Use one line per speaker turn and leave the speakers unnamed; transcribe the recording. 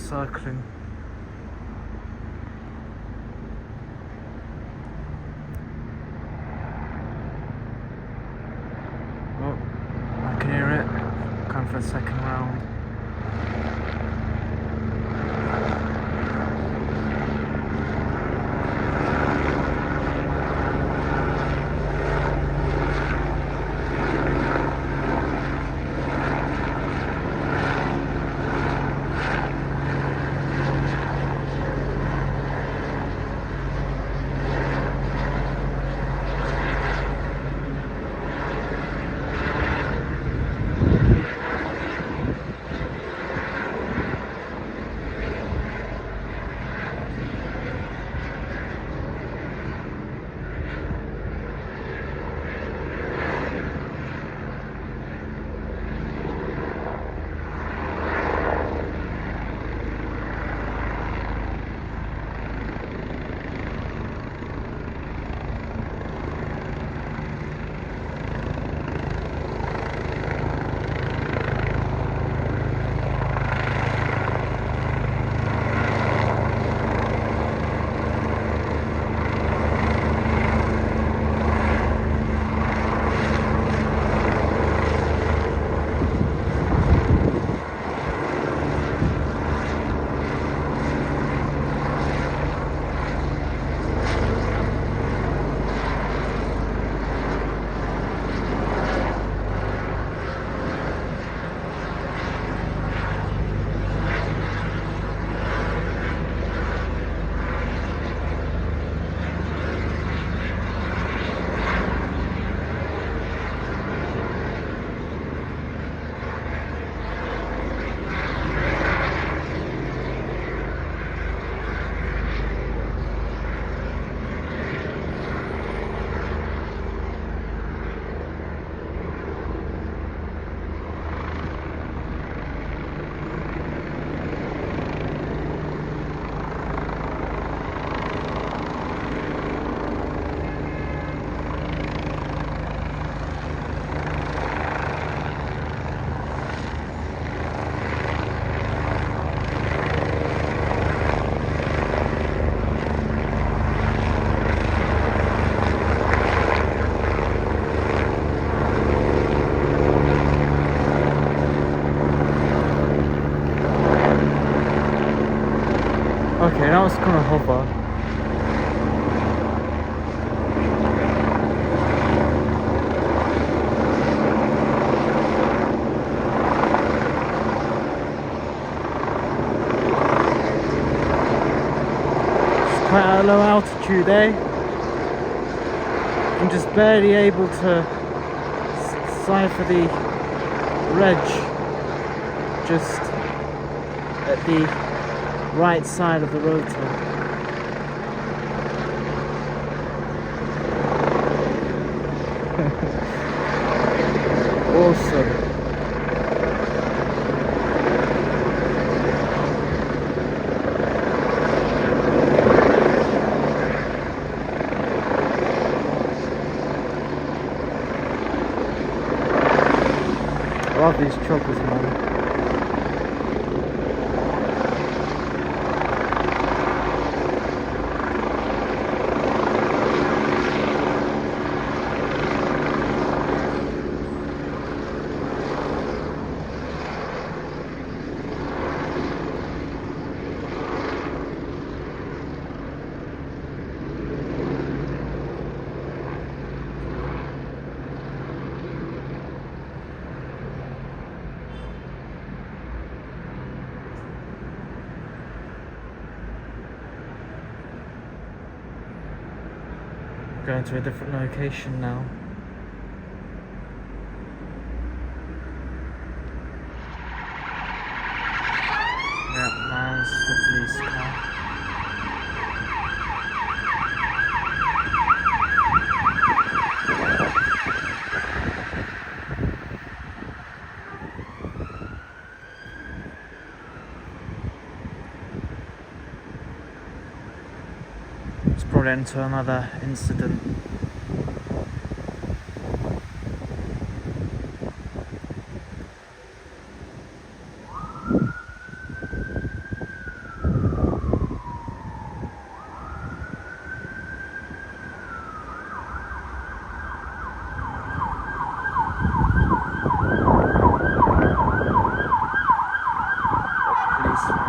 circling. Oh, I can hear it. Going for a second round. Okay, that was kind of hover. It's quite at a low altitude, eh? I'm just barely able to cipher the reg just at the right side of the rotor. Awesome. I love these choppers, man. Going to a different location now. Yeah, there's the police car. It's brought into another incident. is fine.